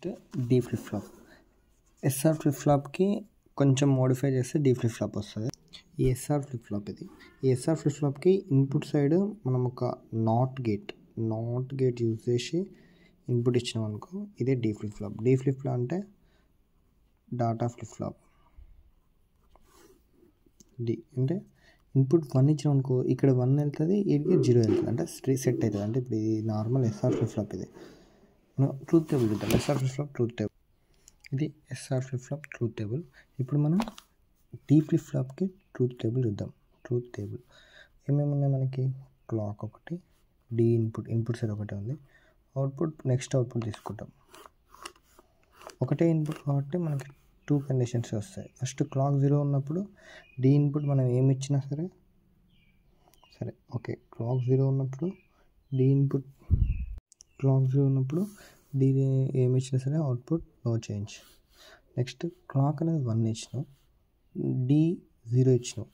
Next D flip flop. SR flip ఫ్లాప్కి కొంచెం modify చేస్తే డీ ఫ్లిప్ ఫ్లాప్ వస్తుంది. ఈ ఎస్ఆర్ ఫ్లిప్ ఫ్లాప్ ఇది. ఈ ఎస్ఆర్ ఫ్లిప్ ఫ్లాప్కి ఇన్పుట్ సైడ్ మనం ఒక నాట్ గేట్ యూజ్ చేసి ఇన్పుట్ ఇచ్చినాం అనుకో, ఇదే D flip flop. D flip flop అంటే డాటా ఫ్లిప్ ఫ్లాప్. డి అంటే ఇన్పుట్ 1 ఇచ్చినాం అనుకో, ఇక్కడ 1 వెళ్తుంది, ఇక్కడికి 0 వెళ్తుంది, అంటే సెట్ అవుతుంది. అంటే ఇప్పుడు ఇది నార్మల్ ఎస్ఆర్ ఫ్లిప్ ఫ్లాప్. ఇది మనం ట్రూత్ టేబుల్ చూద్దాం. SR flip flop truth table. ఇది SR flip flop truth table. ఇప్పుడు మనం డీ ఫ్లిప్ ఫ్లాప్కి ట్రూత్ టేబుల్ చూద్దాం. ట్రూత్ టేబుల్ ఏమేమి ఉన్నాయి మనకి? క్లాక్ ఒకటి, డి ఇన్పుట్ సైడ్ ఒకటే ఉంది, నెక్స్ట్ అవుట్పుట్ తీసుకుంటాం. ఒకటే ఇన్పుట్ కాబట్టి మనకి 2 కండిషన్స్ వస్తాయి. ఫస్ట్ క్లాక్ 0 ఉన్నప్పుడు డి ఇన్పుట్ మనం ఏమి ఇచ్చినా సరే ఓకే. క్లాక్ 0 ఉన్నప్పుడు డి ఇన్పుట్, క్లాక్ 0 ఉన్నప్పుడు డి ఏమి ఇచ్చినా సరే output no change. Next clock అనేది 1 ఇచ్చినాం, డి 0 ఇచ్చినాం.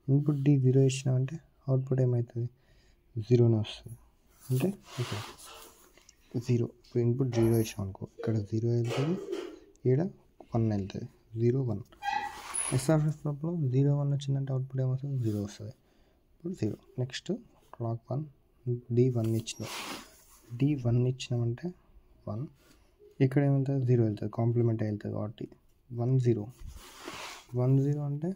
ఇన్పుట్ డి 0 ఇచ్చినాం అంటే అవుట్పుట్ ఏమవుతుంది? 0నే వస్తుంది. అంటే ఇక్కడ 0. ఇప్పుడు ఇన్పుట్ 0 ఇచ్చినాం అనుకో, ఇక్కడ 0 వెళ్తుంది, ఇక్కడ 1 వెళ్తుంది. 0 1. ఎస్ఆర్ ఫ్లిప్ ఫ్లాప్లో 0 1 వచ్చిందంటే అవుట్పుట్ ఏమవుతుంది? 0 వస్తుంది. ఇప్పుడు 0. నెక్స్ట్ క్లాక్ 1, డి 1 ఇచ్చినాం, డి 1 ఇచ్చినామంటే 1, ఇక్కడ ఏమవుతుంది? 0 వెళ్తుంది, కాంప్లిమెంట్ వెళ్తుంది కాబట్టి 1 0. 1 0 అంటే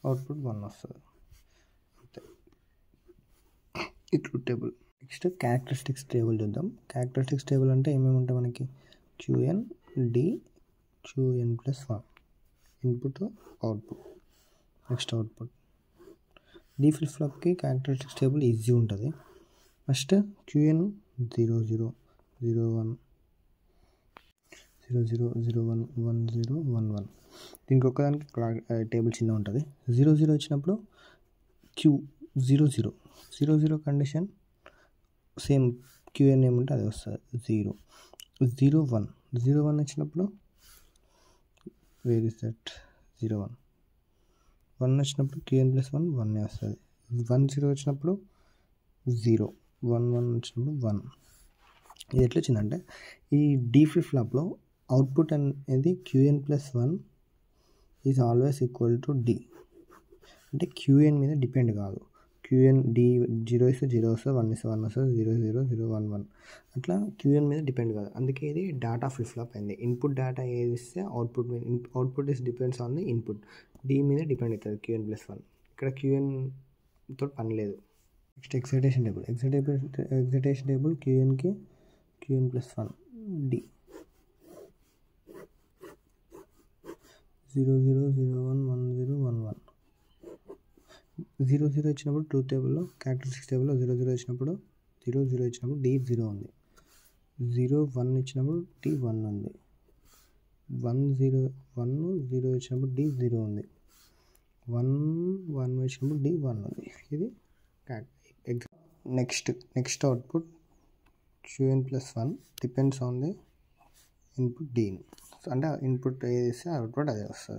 అవుట్పుట్ 1 వస్తుంది. అంతే. ఈ truth table. Next characteristics table చూద్దాం. క్యారెక్టరిస్టిక్స్ టేబుల్ అంటే ఏమేమి ఉంటాయి మనకి? QN D QN+1 input output. Next output. D flip ఫ్లాప్కి క్యారెక్టరిస్టిక్స్ టేబుల్ ఈజీ ఉంటుంది. First QN 0 0 0 1 0 0 0 1 1 0 1 1. దీనికి ఒక్కదానికి టేబుల్ చిన్న ఉంటుంది. 0 0 వచ్చినప్పుడు Q 0 0 0 0 కండిషన్ సేమ్ QN ఏముంటే అది వస్తుంది 0. 0 1 0 1 వచ్చినప్పుడు వేర్ ఇస్ దట్ 0 1 1 వచ్చినప్పుడు QN+1 1 వస్తుంది. 1 0 వచ్చినప్పుడు 0 1 1 వచ్చినప్పుడు 1. ఇది ఎట్లా వచ్చిందంటే ఈ డీ ఫ్లిప్ ఫ్లాప్లో అవుట్పుట్ అనేది QN+1 is always equal to D. అంటే QN మీద డిపెండ్ కాదు. QN D 0 ఇస్తే 0 వస్తుంది, 1 ఇస్తే 1 వస్తుంది, 0 0 0 1 1 అట్లా QN మీద డిపెండ్ కాదు. అందుకే ఇది డేటా ఫ్లిప్ ఫ్లాప్ అయింది. ఇన్పుట్ డేటా ఏది ఇస్తే output is depends on the input. D మీద డిపెండ్ అవుతుంది QN+1. ఇక్కడ QNతో పని లేదు. నెక్స్ట్ ఎక్సైటేషన్ టేబుల్ QNకి QN+1 D 0 0 0 1 1 0 1 1. 0 0 వచ్చినప్పుడు ట్రూత్ టేబుల్లో క్యారెక్టరిస్టిక్స్ టేబుల్లో 0 0 వచ్చినప్పుడు 0 0 ఇచ్చినప్పుడు D 0 ఉంది. 0 1 ఇచ్చినప్పుడు D 1 ఉంది. 1 0 1 0 ఇచ్చినప్పుడు D 0 ఉంది. 1 1 వచ్చినప్పుడు D 1 ఉంది. ఇది next output QN+1 depends on the input D. అంటే ఇన్పుట్ ఏది ఇస్తే అవుట్పుట్ అదే వస్తుంది.